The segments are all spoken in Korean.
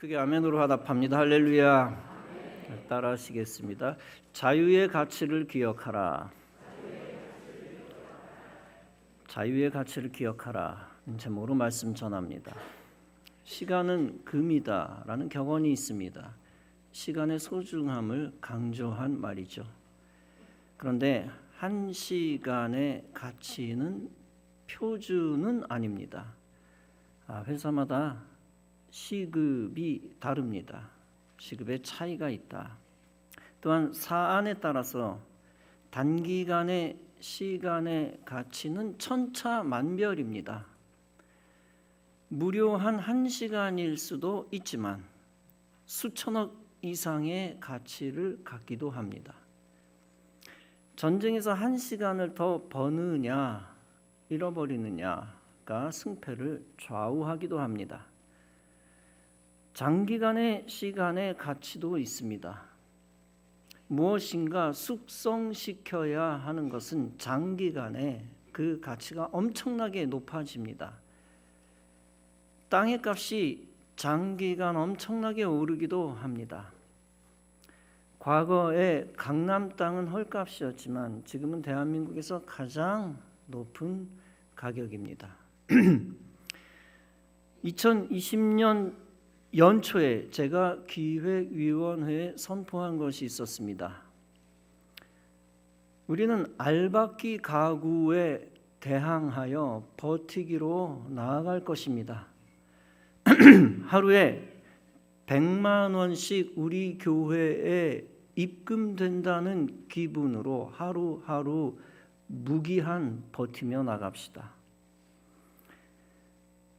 크게 아멘으로 화답합니다. 할렐루야. 따라 하시겠습니다. 자유의 가치를 기억하라. 자유의 가치를 기억하라. 제목으로 말씀 전합니다. 시간은 금이다 라는 격언이 있습니다. 시간의 소중함을 강조한 말이죠. 그런데 한 시간의 가치는 표준은 아닙니다. 회사마다 시급이 다릅니다. 시급의 차이가 있다. 또한 사안에 따라서 단기간의 시간의 가치는 천차만별입니다. 무료한 한 시간일 수도 있지만 수천억 이상의 가치를 갖기도 합니다. 전쟁에서 한 시간을 더 버느냐 잃어버리느냐가 승패를 좌우하기도 합니다. 장기간의 시간의 가치도 있습니다. 무엇인가 숙성시켜야 하는 것은 장기간에 그 가치가 엄청나게 높아집니다. 땅의 값이 장기간 엄청나게 오르기도 합니다. 과거에 강남 땅은 헐값이었지만 지금은 대한민국에서 가장 높은 가격입니다. 2020년 연초에 제가 기획위원회에 선포한 것이 있었습니다. 우리는 알박기 가구에 대항하여 버티기로 나아갈 것입니다. 하루에 100만 원씩 우리 교회에 입금된다는 기분으로 하루하루 무기한 버티며 나갑시다.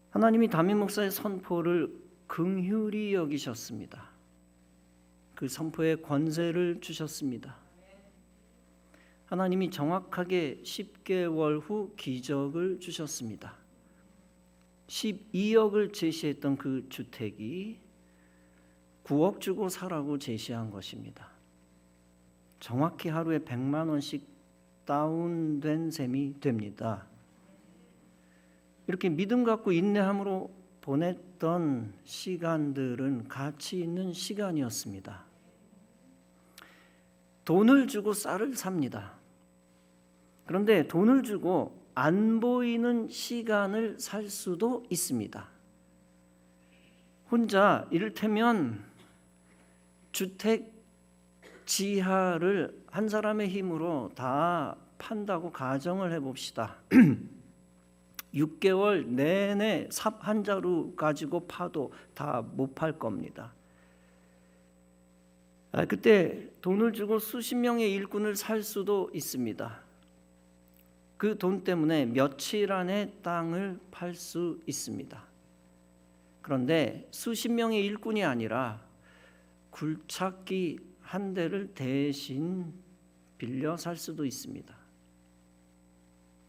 하나님이 담임 목사의 선포를 긍휼히 여기셨습니다. 그 선포에 권세를 주셨습니다. 하나님이 정확하게 10개월 후 기적을 주셨습니다. 12억을 제시했던 그 주택이 9억 주고 사라고 제시한 것입니다. 정확히 하루에 100만 원씩 다운된 셈이 됩니다. 이렇게 믿음 갖고 인내함으로 보냈던 시간들은 가치 있는 시간이었습니다. 돈을 주고 쌀을 삽니다. 그런데 돈을 주고 안 보이는 시간을 살 수도 있습니다. 혼자 이를테면 주택 지하를 한 사람의 힘으로 다 판다고 가정을 해봅시다. 6개월 내내 삽 한 자루 가지고 파도 다 못 팔 겁니다. 그때 돈을 주고 수십 명의 일꾼을 살 수도 있습니다. 그 돈 때문에 며칠 안에 땅을 팔 수 있습니다. 그런데 수십 명의 일꾼이 아니라 굴착기 한 대를 대신 빌려 살 수도 있습니다.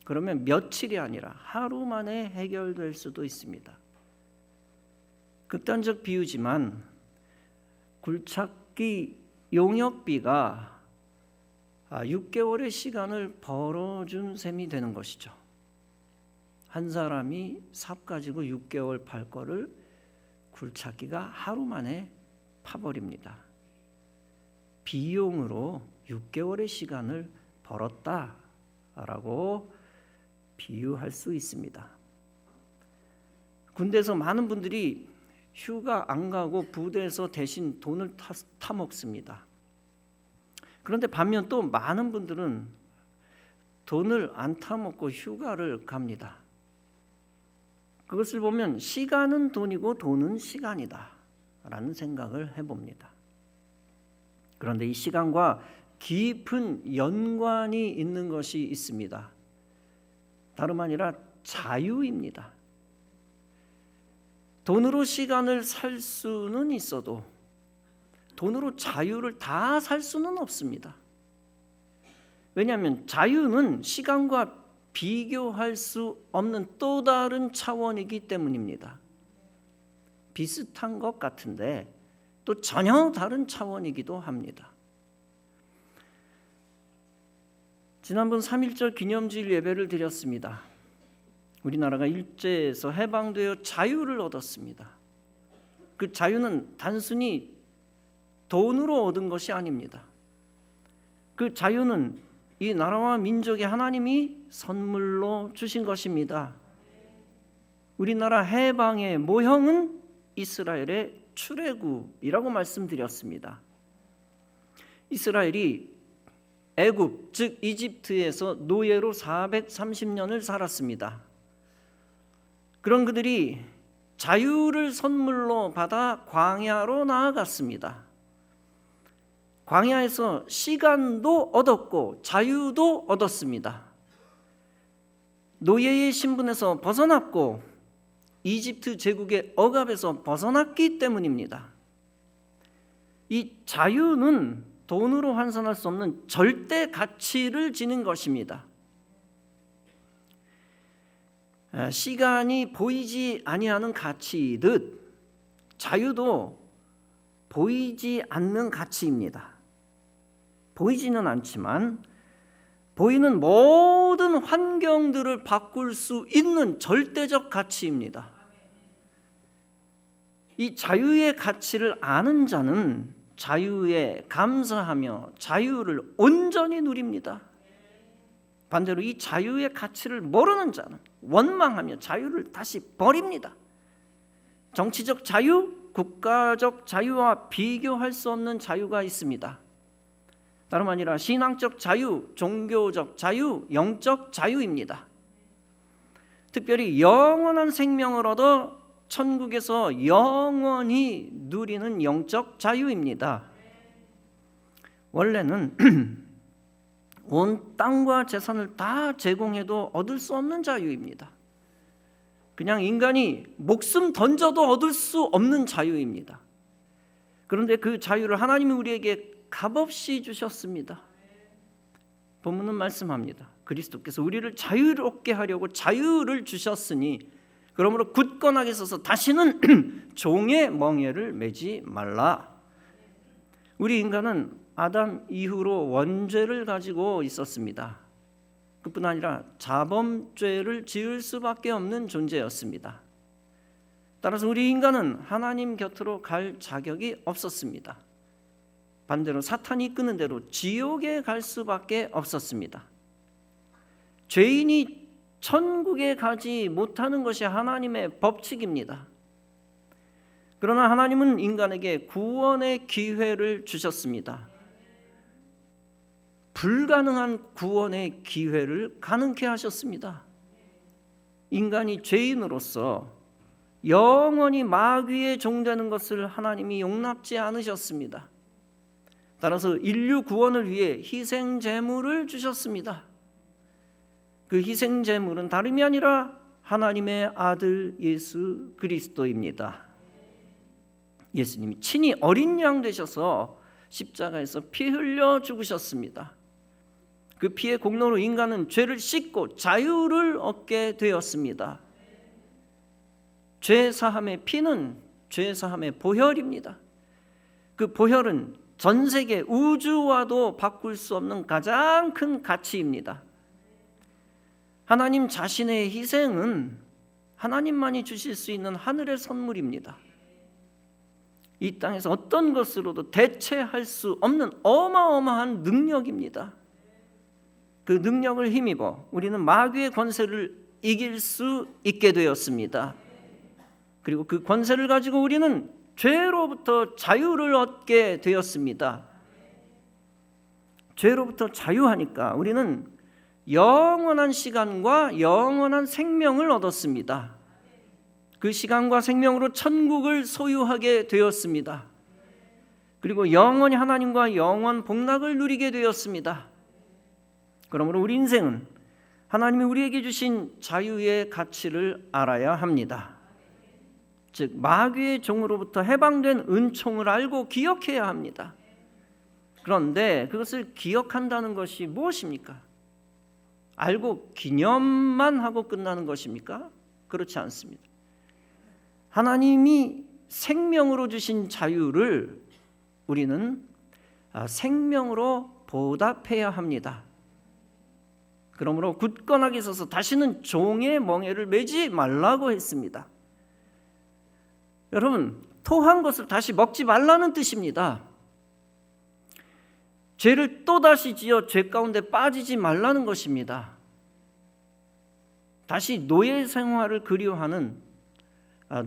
그러면 며칠이 아니라 하루 만에 해결될 수도 있습니다. 극단적 비유지만 굴착기 용역비가 6개월의 시간을 벌어준 셈이 되는 것이죠. 한 사람이 삽 가지고 6개월 팔 거를 굴착기가 하루 만에 파버립니다. 비용으로 6개월의 시간을 벌었다라고 비유할 수 있습니다. 군대에서 많은 분들이 휴가 안 가고 부대에서 대신 돈을 타먹습니다. 그런데 반면 또 많은 분들은 돈을 안 타먹고 휴가를 갑니다. 그것을 보면 시간은 돈이고 돈은 시간이다 라는 생각을 해봅니다. 그런데 이 시간과 깊은 연관이 있는 것이 있습니다. 다름 아니라 자유입니다. 돈으로 시간을 살 수는 있어도 돈으로 자유를 다 살 수는 없습니다. 왜냐하면 자유는 시간과 비교할 수 없는 또 다른 차원이기 때문입니다. 비슷한 것 같은데 또 전혀 다른 차원이기도 합니다. 지난번 3.1절 기념주일 예배를 드렸습니다. 우리나라가 일제에서 해방되어 자유를 얻었습니다. 그 자유는 단순히 돈으로 얻은 것이 아닙니다. 그 자유는 이 나라와 민족의 하나님이 선물로 주신 것입니다. 우리나라 해방의 모형은 이스라엘의 출애굽이라고 말씀드렸습니다. 이스라엘이 애굽, 즉 이집트에서 노예로 430년을 살았습니다. 그런 그들이 자유를 선물로 받아 광야로 나아갔습니다. 광야에서 시간도 얻었고 자유도 얻었습니다. 노예의 신분에서 벗어났고 이집트 제국의 억압에서 벗어났기 때문입니다. 이 자유는 돈으로 환산할 수 없는 절대 가치를 지닌 것입니다. 시간이 보이지 아니하는 가치이듯 자유도 보이지 않는 가치입니다. 보이지는 않지만 보이는 모든 환경들을 바꿀 수 있는 절대적 가치입니다. 이 자유의 가치를 아는 자는 자유에 감사하며 자유를 온전히 누립니다. 반대로 이 자유의 가치를 모르는 자는 원망하며 자유를 다시 버립니다. 정치적 자유, 국가적 자유와 비교할 수 없는 자유가 있습니다. 다름 아니라 신앙적 자유, 종교적 자유, 영적 자유입니다. 특별히 영원한 생명을 얻어 천국에서 영원히 누리는 영적 자유입니다. 원래는 온 땅과 재산을 다 제공해도 얻을 수 없는 자유입니다. 그냥 인간이 목숨 던져도 얻을 수 없는 자유입니다. 그런데 그 자유를 하나님이 우리에게 값없이 주셨습니다. 본문은 말씀합니다. 그리스도께서 우리를 자유롭게 하려고 자유를 주셨으니 그러므로 굳건하게 서서 다시는 종의 멍에를 매지 말라. 우리 인간은 아담 이후로 원죄를 가지고 있었습니다. 그뿐 아니라 자범죄를 지을 수밖에 없는 존재였습니다. 따라서 우리 인간은 하나님 곁으로 갈 자격이 없었습니다. 반대로 사탄이 이끄는 대로 지옥에 갈 수밖에 없었습니다. 죄인이 천국에 가지 못하는 것이 하나님의 법칙입니다. 그러나 하나님은 인간에게 구원의 기회를 주셨습니다. 불가능한 구원의 기회를 가능케 하셨습니다. 인간이 죄인으로서 영원히 마귀의 종되는 것을 하나님이 용납지 않으셨습니다. 따라서 인류 구원을 위해 희생 제물을 주셨습니다. 그 희생 제물은 다름이 아니라 하나님의 아들 예수 그리스도입니다. 예수님이 친히 어린 양 되셔서 십자가에서 피 흘려 죽으셨습니다. 그 피의 공로로 인간은 죄를 씻고 자유를 얻게 되었습니다. 죄 사함의 피는 죄 사함의 보혈입니다. 그 보혈은 전 세계 우주와도 바꿀 수 없는 가장 큰 가치입니다. 하나님 자신의 희생은 하나님만이 주실 수 있는 하늘의 선물입니다. 이 땅에서 어떤 것으로도 대체할 수 없는 어마어마한 능력입니다. 그 능력을 힘입어 우리는 마귀의 권세를 이길 수 있게 되었습니다. 그리고 그 권세를 가지고 우리는 죄로부터 자유를 얻게 되었습니다. 죄로부터 자유하니까 우리는 영원한 시간과 영원한 생명을 얻었습니다. 그 시간과 생명으로 천국을 소유하게 되었습니다. 그리고 영원히 하나님과 영원 복락을 누리게 되었습니다. 그러므로 우리 인생은 하나님이 우리에게 주신 자유의 가치를 알아야 합니다. 즉 마귀의 종으로부터 해방된 은총을 알고 기억해야 합니다. 그런데 그것을 기억한다는 것이 무엇입니까? 알고 기념만 하고 끝나는 것입니까? 그렇지 않습니다. 하나님이 생명으로 주신 자유를 우리는 생명으로 보답해야 합니다. 그러므로 굳건하게 서서 다시는 종의 멍에를 매지 말라고 했습니다. 여러분, 토한 것을 다시 먹지 말라는 뜻입니다. 죄를 또다시 지어 죄 가운데 빠지지 말라는 것입니다. 다시 노예 생활을 그리워하는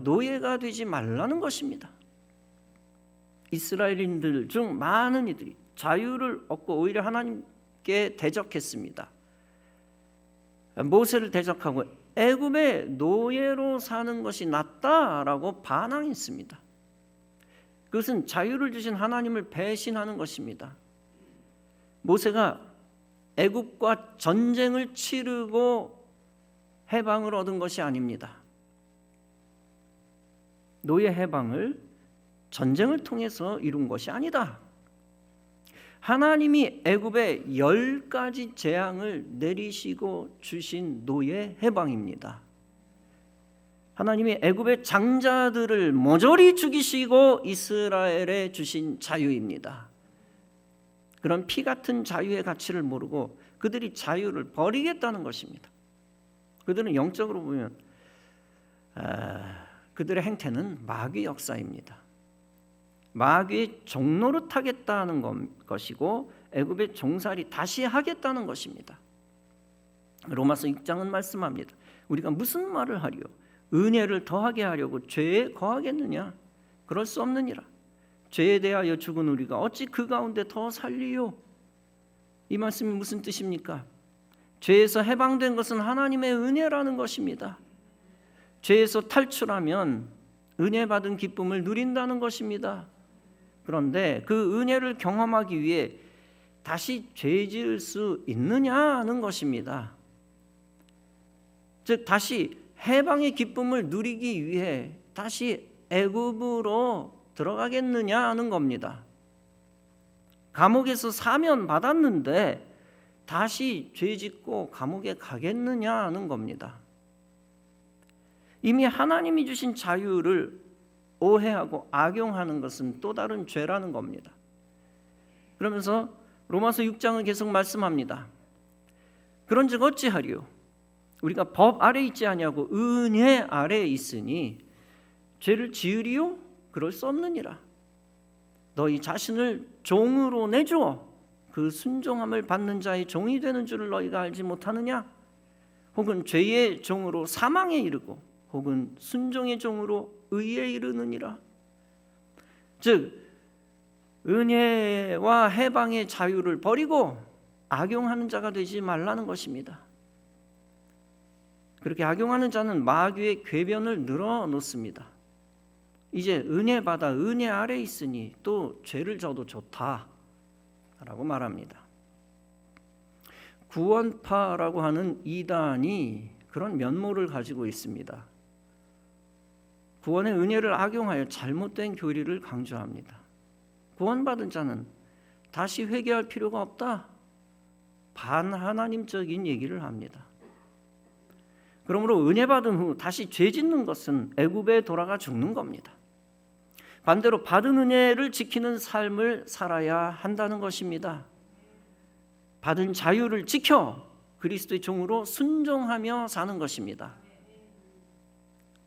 노예가 되지 말라는 것입니다. 이스라엘인들 중 많은 이들이 자유를 얻고 오히려 하나님께 대적했습니다. 모세를 대적하고 애굽의 노예로 사는 것이 낫다라고 반항했습니다. 그것은 자유를 주신 하나님을 배신하는 것입니다. 모세가 애굽과 전쟁을 치르고 해방을 얻은 것이 아닙니다. 노예 해방을 전쟁을 통해서 이룬 것이 아니다. 하나님이 애굽에 10가지 재앙을 내리시고 주신 노예 해방입니다. 하나님이 애굽의 장자들을 모조리 죽이시고 이스라엘에 주신 자유입니다. 그런 피 같은 자유의 가치를 모르고 그들이 자유를 버리겠다는 것입니다. 그들은 영적으로 보면 그들의 행태는 마귀 역사입니다. 마귀의 종로를 타겠다는 것이고 애굽의 종살이 다시 하겠다는 것입니다. 로마서 6장은 말씀합니다. 우리가 무슨 말을 하리요? 은혜를 더하게 하려고 죄에 거하겠느냐? 그럴 수 없느니라. 죄에 대하여 죽은 우리가 어찌 그 가운데 더 살리요? 이 말씀이 무슨 뜻입니까? 죄에서 해방된 것은 하나님의 은혜라는 것입니다. 죄에서 탈출하면 은혜 받은 기쁨을 누린다는 것입니다. 그런데 그 은혜를 경험하기 위해 다시 죄 지을 수 있느냐는 것입니다. 즉 다시 해방의 기쁨을 누리기 위해 다시 애굽으로 들어가겠느냐는 겁니다. 감옥에서 사면 받았는데 다시 죄 짓고 감옥에 가겠느냐는 겁니다. 이미 하나님이 주신 자유를 오해하고 악용하는 것은 또 다른 죄라는 겁니다. 그러면서 로마서 6장은 계속 말씀합니다. 그런즉 어찌하리요? 우리가 법 아래 있지 아니하고 은혜 아래에 있으니 죄를 지으리요? 그럴 수 없느니라. 너희 자신을 종으로 내주어 그 순종함을 받는 자의 종이 되는 줄을 너희가 알지 못하느냐? 혹은 죄의 종으로 사망에 이르고 혹은 순종의 종으로 의에 이르느니라. 즉 은혜와 해방의 자유를 버리고 악용하는 자가 되지 말라는 것입니다. 그렇게 악용하는 자는 마귀의 궤변을 늘어놓습니다. 이제 은혜 받아 은혜 아래 있으니 또 죄를 져도 좋다라고 말합니다. 구원파라고 하는 이단이 그런 면모를 가지고 있습니다. 구원의 은혜를 악용하여 잘못된 교리를 강조합니다. 구원받은 자는 다시 회개할 필요가 없다. 반하나님적인 얘기를 합니다. 그러므로 은혜 받은 후 다시 죄 짓는 것은 애굽에 돌아가 죽는 겁니다. 반대로 받은 은혜를 지키는 삶을 살아야 한다는 것입니다. 받은 자유를 지켜 그리스도의 종으로 순종하며 사는 것입니다.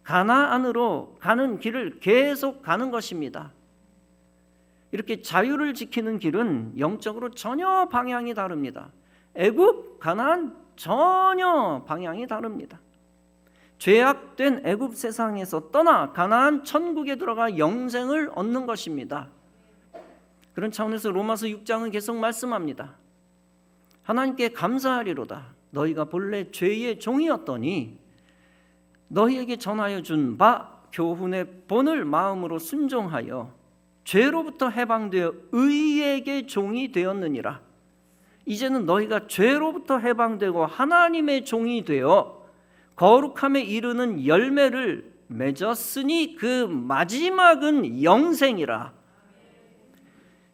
가나안으로 가는 길을 계속 가는 것입니다. 이렇게 자유를 지키는 길은 영적으로 전혀 방향이 다릅니다. 애굽, 가나안 전혀 방향이 다릅니다. 죄악된 애굽 세상에서 떠나 가나안 천국에 들어가 영생을 얻는 것입니다. 그런 차원에서 로마서 6장은 계속 말씀합니다. 하나님께 감사하리로다. 너희가 본래 죄의 종이었더니 너희에게 전하여 준 바 교훈의 본을 마음으로 순종하여 죄로부터 해방되어 의에게 종이 되었느니라. 이제는 너희가 죄로부터 해방되고 하나님의 종이 되어 거룩함에 이르는 열매를 맺었으니 그 마지막은 영생이라.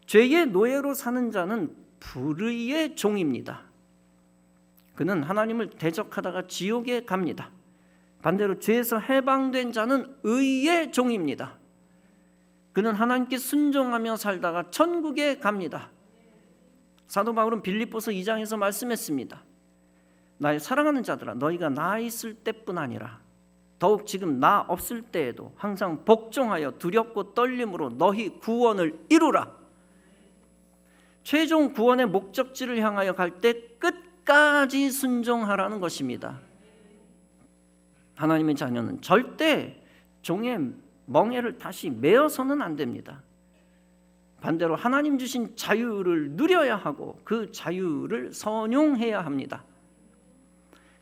죄의 노예로 사는 자는 불의의 종입니다. 그는 하나님을 대적하다가 지옥에 갑니다. 반대로 죄에서 해방된 자는 의의 종입니다. 그는 하나님께 순종하며 살다가 천국에 갑니다. 사도 바울은 빌립보서 2장에서 말씀했습니다. 나의 사랑하는 자들아, 너희가 나 있을 때뿐 아니라 더욱 지금 나 없을 때에도 항상 복종하여 두렵고 떨림으로 너희 구원을 이루라. 최종 구원의 목적지를 향하여 갈 때 끝까지 순종하라는 것입니다. 하나님의 자녀는 절대 종의 멍에를 다시 메어서는 안 됩니다. 반대로 하나님 주신 자유를 누려야 하고 그 자유를 선용해야 합니다.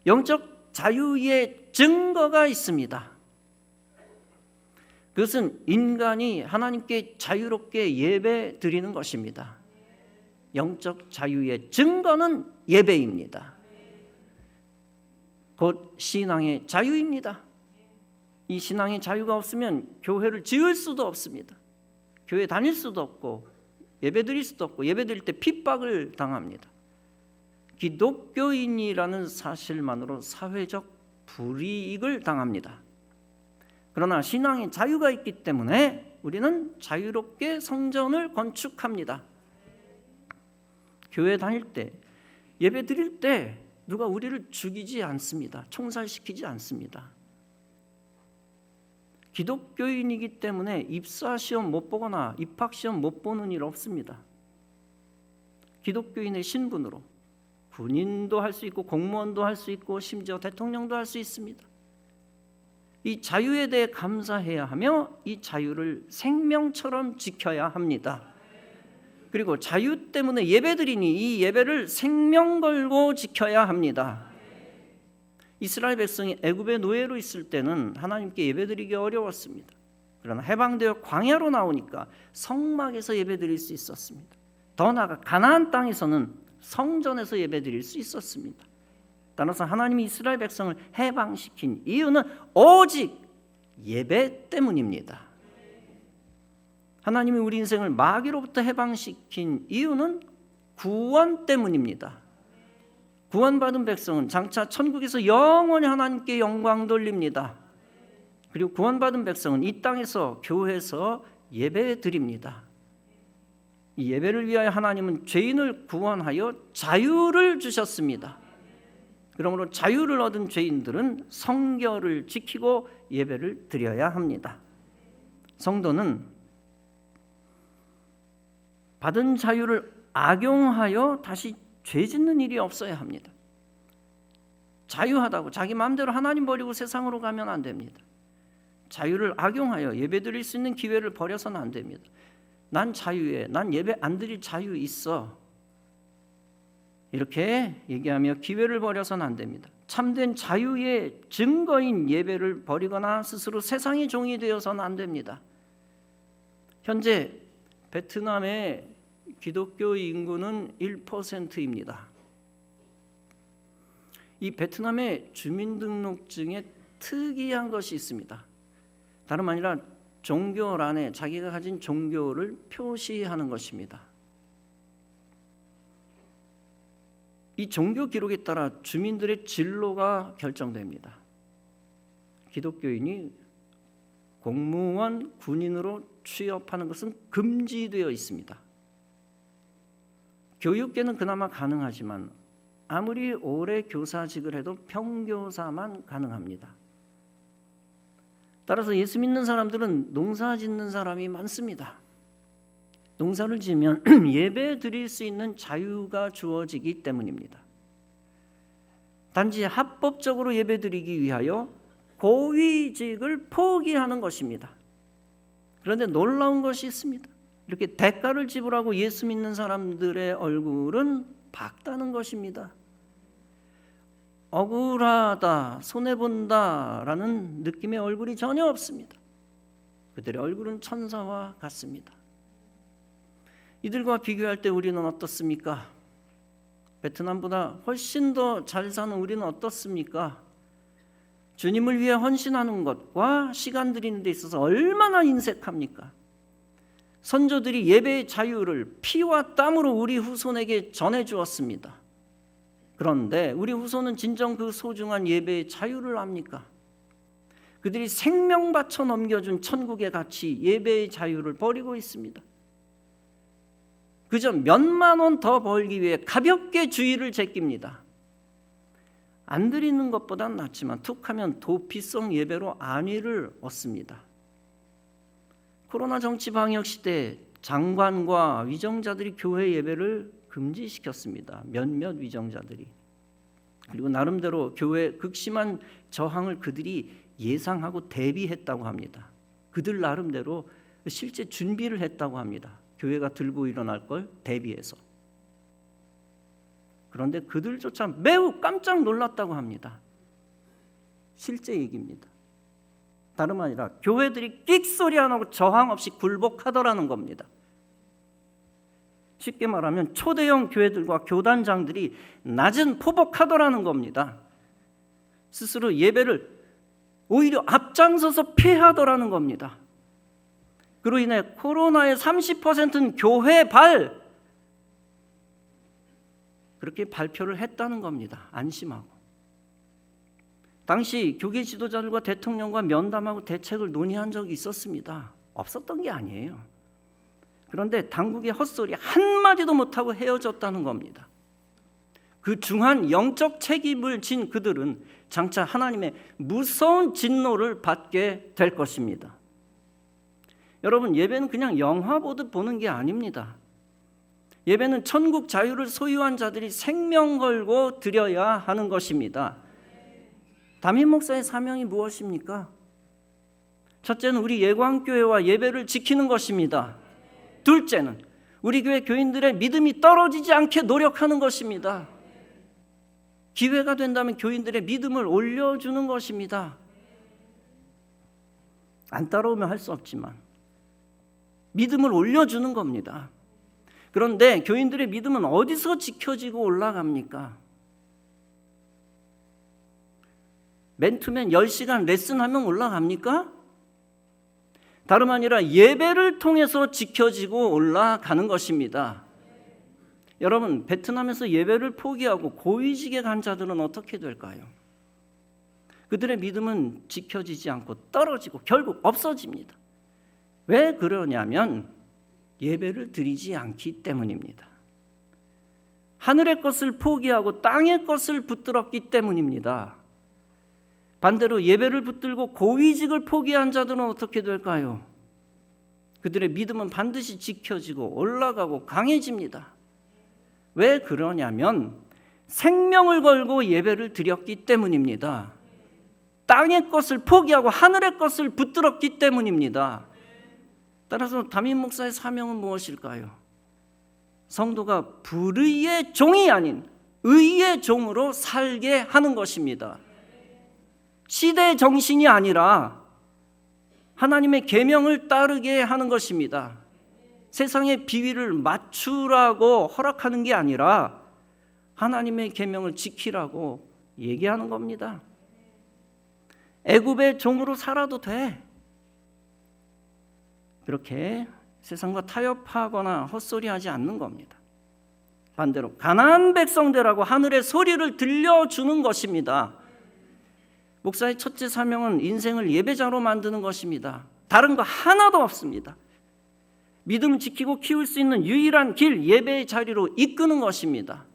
영적 자유의 증거가 있습니다. 그것은 인간이 하나님께 자유롭게 예배 드리는 것입니다. 영적 자유의 증거는 예배입니다. 곧 신앙의 자유입니다. 이 신앙의 자유가 없으면 교회를 지을 수도 없습니다. 교회 다닐 수도 없고 예배 드릴 수도 없고 예배 드릴 때 핍박을 당합니다. 기독교인이라는 사실만으로 사회적 불이익을 당합니다. 그러나 신앙의 자유가 있기 때문에 우리는 자유롭게 성전을 건축합니다. 교회 다닐 때 예배 드릴 때 누가 우리를 죽이지 않습니다. 총살시키지 않습니다. 기독교인이기 때문에 입사시험 못 보거나 입학시험 못 보는 일 없습니다. 기독교인의 신분으로 군인도 할 수 있고 공무원도 할 수 있고 심지어 대통령도 할 수 있습니다. 이 자유에 대해 감사해야 하며 이 자유를 생명처럼 지켜야 합니다. 그리고 자유 때문에 예배드리니 이 예배를 생명 걸고 지켜야 합니다. 이스라엘 백성이 애굽의 노예로 있을 때는 하나님께 예배드리기 어려웠습니다. 그러나 해방되어 광야로 나오니까 성막에서 예배드릴 수 있었습니다. 더 나아가 가나안 땅에서는 성전에서 예배드릴 수 있었습니다. 따라서 하나님이 이스라엘 백성을 해방시킨 이유는 오직 예배 때문입니다. 하나님이 우리 인생을 마귀로부터 해방시킨 이유는 구원 때문입니다. 구원받은 백성은 장차 천국에서 영원히 하나님께 영광 돌립니다. 그리고 구원받은 백성은 이 땅에서 교회에서 예배 드립니다. 이 예배를 위하여 하나님은 죄인을 구원하여 자유를 주셨습니다. 그러므로 자유를 얻은 죄인들은 성결을 지키고 예배를 드려야 합니다. 성도는 받은 자유를 악용하여 다시 죄 짓는 일이 없어야 합니다. 자유하다고 자기 마음대로 하나님 버리고 세상으로 가면 안 됩니다. 자유를 악용하여 예배드릴 수 있는 기회를 버려서는 안 됩니다. 난 자유해, 난 예배 안 드릴 자유 있어, 이렇게 얘기하며 기회를 버려서는 안 됩니다. 참된 자유의 증거인 예배를 버리거나 스스로 세상의 종이 되어서는 안 됩니다. 현재 베트남의 기독교 인구는 1%입니다. 이 베트남의 주민등록증에 특이한 것이 있습니다. 다름 아니라 종교란에 자기가 가진 종교를 표시하는 것입니다. 이 종교 기록에 따라 주민들의 진로가 결정됩니다. 기독교인이 공무원, 군인으로 취업하는 것은 금지되어 있습니다. 교육계는 그나마 가능하지만 아무리 오래 교사직을 해도 평교사만 가능합니다. 따라서 예수 믿는 사람들은 농사 짓는 사람이 많습니다. 농사를 지으면 예배 드릴 수 있는 자유가 주어지기 때문입니다. 단지 합법적으로 예배 드리기 위하여 고위직을 포기하는 것입니다. 그런데 놀라운 것이 있습니다. 이렇게 대가를 지불하고 예수 믿는 사람들의 얼굴은 밝다는 것입니다. 억울하다, 손해본다라는 느낌의 얼굴이 전혀 없습니다. 그들의 얼굴은 천사와 같습니다. 이들과 비교할 때 우리는 어떻습니까? 베트남보다 훨씬 더 잘 사는 우리는 어떻습니까? 주님을 위해 헌신하는 것과 시간 드리는 데 있어서 얼마나 인색합니까? 선조들이 예배의 자유를 피와 땀으로 우리 후손에게 전해주었습니다. 그런데 우리 후손은 진정 그 소중한 예배의 자유를 압니까? 그들이 생명 바쳐 넘겨준 천국의 가치, 예배의 자유를 버리고 있습니다. 그저 몇만 원 더 벌기 위해 가볍게 주의를 제낍니다. 안 드리는 것보단 낫지만 툭하면 도피성 예배로 안위를 얻습니다. 코로나 정치 방역 시대 장관과 위정자들이 교회 예배를 금지시켰습니다. 몇몇 위정자들이. 그리고 나름대로 교회의 극심한 저항을 그들이 예상하고 대비했다고 합니다. 그들 나름대로 실제 준비를 했다고 합니다. 교회가 들고 일어날 걸 대비해서. 그런데 그들조차 매우 깜짝 놀랐다고 합니다. 실제 얘기입니다. 다름 아니라 교회들이 끽소리 안 하고 저항 없이 굴복하더라는 겁니다. 쉽게 말하면 초대형 교회들과 교단장들이 낮은 포복하더라는 겁니다. 스스로 예배를 오히려 앞장서서 피하더라는 겁니다. 그로 인해 코로나의 30%는 교회발, 그렇게 발표를 했다는 겁니다. 안심하고. 당시 교계 지도자들과 대통령과 면담하고 대책을 논의한 적이 있었습니다. 없었던 게 아니에요. 그런데 당국의 헛소리 한마디도 못하고 헤어졌다는 겁니다. 그 중한 영적 책임을 진 그들은 장차 하나님의 무서운 진노를 받게 될 것입니다. 여러분, 예배는 그냥 영화 보듯 보는 게 아닙니다. 예배는 천국 자유를 소유한 자들이 생명 걸고 드려야 하는 것입니다. 담임 목사의 사명이 무엇입니까? 첫째는 우리 예광교회와 예배를 지키는 것입니다. 둘째는 우리 교회 교인들의 믿음이 떨어지지 않게 노력하는 것입니다. 기회가 된다면 교인들의 믿음을 올려주는 것입니다. 안 따라오면 할 수 없지만 믿음을 올려주는 겁니다. 그런데 교인들의 믿음은 어디서 지켜지고 올라갑니까? 맨투맨 10시간 레슨하면 올라갑니까? 다름 아니라 예배를 통해서 지켜지고 올라가는 것입니다. 여러분, 베트남에서 예배를 포기하고 고위직에 간 자들은 어떻게 될까요? 그들의 믿음은 지켜지지 않고 떨어지고 결국 없어집니다. 왜 그러냐면 예배를 드리지 않기 때문입니다. 하늘의 것을 포기하고 땅의 것을 붙들었기 때문입니다. 반대로 예배를 붙들고 고위직을 포기한 자들은 어떻게 될까요? 그들의 믿음은 반드시 지켜지고 올라가고 강해집니다. 왜 그러냐면 생명을 걸고 예배를 드렸기 때문입니다. 땅의 것을 포기하고 하늘의 것을 붙들었기 때문입니다. 따라서 담임 목사의 사명은 무엇일까요? 성도가 불의의 종이 아닌 의의 종으로 살게 하는 것입니다. 시대의 정신이 아니라 하나님의 계명을 따르게 하는 것입니다. 세상의 비위를 맞추라고 허락하는 게 아니라 하나님의 계명을 지키라고 얘기하는 겁니다. 애굽의 종으로 살아도 돼. 그렇게 세상과 타협하거나 헛소리하지 않는 겁니다. 반대로 가나안 백성되라고 하늘의 소리를 들려주는 것입니다. 목사의 첫째 사명은 인생을 예배자로 만드는 것입니다. 다른 거 하나도 없습니다. 믿음을 지키고 키울 수 있는 유일한 길, 예배의 자리로 이끄는 것입니다.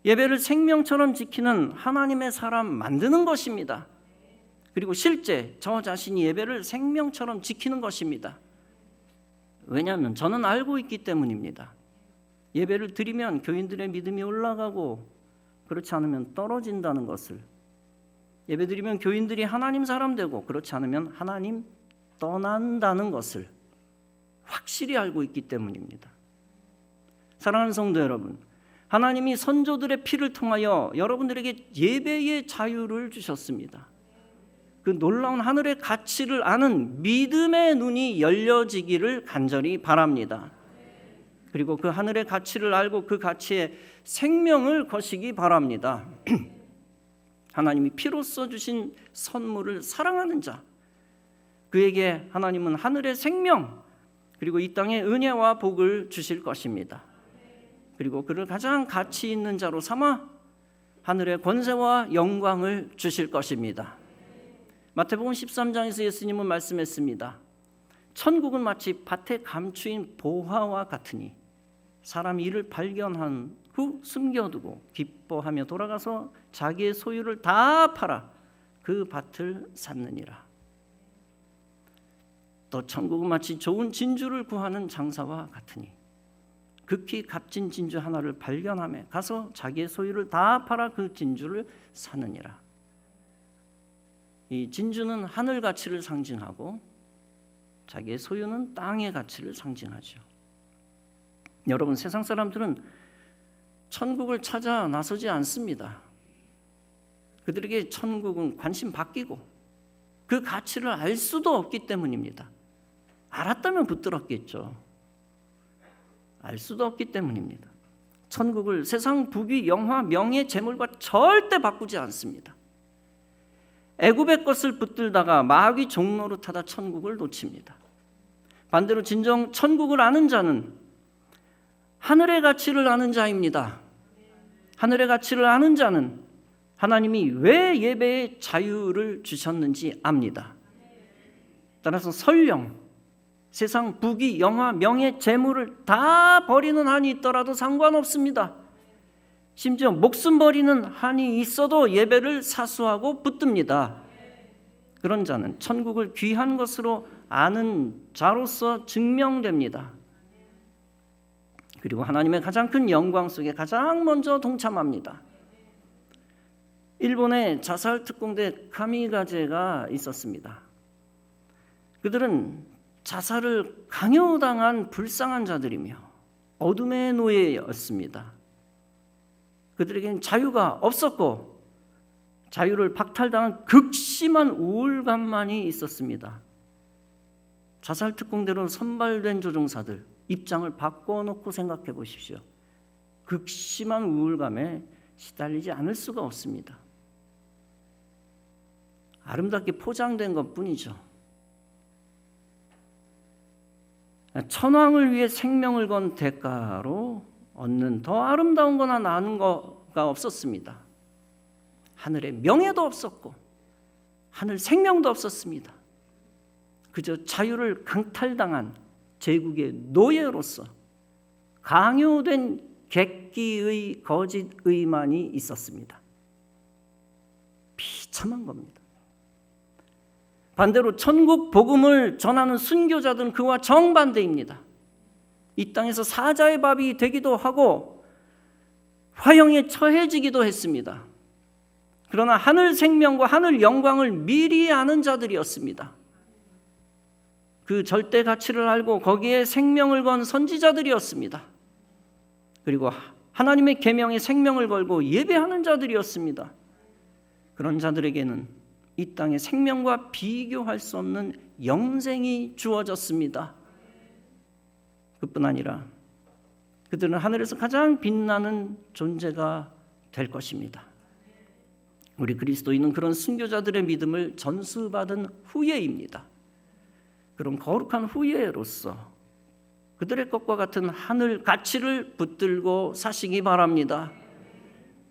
예배를 생명처럼 지키는 하나님의 사람 만드는 것입니다. 그리고 실제 저 자신이 예배를 생명처럼 지키는 것입니다. 왜냐하면 저는 알고 있기 때문입니다. 예배를 드리면 교인들의 믿음이 올라가고 그렇지 않으면 떨어진다는 것을, 예배 드리면 교인들이 하나님 사람 되고 그렇지 않으면 하나님 떠난다는 것을 확실히 알고 있기 때문입니다. 사랑하는 성도 여러분, 하나님이 선조들의 피를 통하여 여러분들에게 예배의 자유를 주셨습니다. 그 놀라운 하늘의 가치를 아는 믿음의 눈이 열려지기를 간절히 바랍니다. 그리고 그 하늘의 가치를 알고 그 가치에 생명을 거시기 바랍니다. 하나님이 피로써 주신 선물을 사랑하는 자, 그에게 하나님은 하늘의 생명 그리고 이 땅의 은혜와 복을 주실 것입니다. 그리고 그를 가장 가치 있는 자로 삼아 하늘의 권세와 영광을 주실 것입니다. 마태복음 13장에서 예수님은 말씀했습니다. 천국은 마치 밭에 감추인 보화와 같으니 사람이 이를 발견한 후 숨겨두고 기뻐하며 돌아가서 자기의 소유를 다 팔아 그 밭을 샀느니라. 또 천국은 마치 좋은 진주를 구하는 장사와 같으니 극히 값진 진주 하나를 발견하며 가서 자기의 소유를 다 팔아 그 진주를 사느니라. 이 진주는 하늘 가치를 상징하고 자기의 소유는 땅의 가치를 상징하죠. 여러분, 세상 사람들은 천국을 찾아 나서지 않습니다. 그들에게 천국은 관심 바뀌고 그 가치를 알 수도 없기 때문입니다. 알았다면 붙들었겠죠. 알 수도 없기 때문입니다. 천국을 세상 부귀, 영화, 명예, 재물과 절대 바꾸지 않습니다. 애굽의 것을 붙들다가 마귀 종노릇하다 천국을 놓칩니다. 반대로 진정 천국을 아는 자는 하늘의 가치를 아는 자입니다. 하늘의 가치를 아는 자는 하나님이 왜 예배의 자유를 주셨는지 압니다. 따라서 설령 세상 부귀, 영화, 명예, 재물을 다 버리는 한이 있더라도 상관없습니다. 심지어 목숨 버리는 한이 있어도 예배를 사수하고 붙듭니다. 그런 자는 천국을 귀한 것으로 아는 자로서 증명됩니다. 그리고 하나님의 가장 큰 영광 속에 가장 먼저 동참합니다. 일본의 자살 특공대 카미가제가 있었습니다. 그들은 자살을 강요당한 불쌍한 자들이며 어둠의 노예였습니다. 그들에게는 자유가 없었고 자유를 박탈당한 극심한 우울감만이 있었습니다. 자살 특공대로 선발된 조종사들 입장을 바꿔놓고 생각해 보십시오. 극심한 우울감에 시달리지 않을 수가 없습니다. 아름답게 포장된 것뿐이죠. 천황을 위해 생명을 건 대가로 얻는 더 아름다운 거나 나은 거가 없었습니다. 하늘의 명예도 없었고 하늘 생명도 없었습니다. 그저 자유를 강탈당한 제국의 노예로서 강요된 객기의 거짓 의만이 있었습니다. 비참한 겁니다. 반대로 천국 복음을 전하는 순교자들은 그와 정반대입니다. 이 땅에서 사자의 밥이 되기도 하고 화형에 처해지기도 했습니다. 그러나 하늘 생명과 하늘 영광을 미리 아는 자들이었습니다. 그 절대 가치를 알고 거기에 생명을 건 선지자들이었습니다. 그리고 하나님의 계명에 생명을 걸고 예배하는 자들이었습니다. 그런 자들에게는 이 땅의 생명과 비교할 수 없는 영생이 주어졌습니다. 그뿐 아니라 그들은 하늘에서 가장 빛나는 존재가 될 것입니다. 우리 그리스도인은 그런 순교자들의 믿음을 전수받은 후예입니다. 그런 거룩한 후예로서 그들의 것과 같은 하늘 가치를 붙들고 사시기 바랍니다.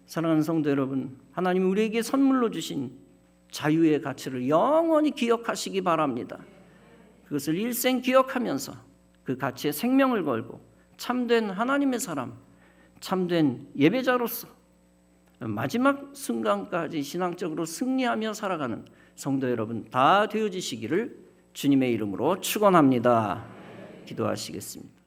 사랑하는 성도 여러분, 하나님이 우리에게 선물로 주신 자유의 가치를 영원히 기억하시기 바랍니다. 그것을 일생 기억하면서 그 가치에 생명을 걸고 참된 하나님의 사람, 참된 예배자로서 마지막 순간까지 신앙적으로 승리하며 살아가는 성도 여러분 다 되어지시기를 주님의 이름으로 축원합니다. 기도하시겠습니다.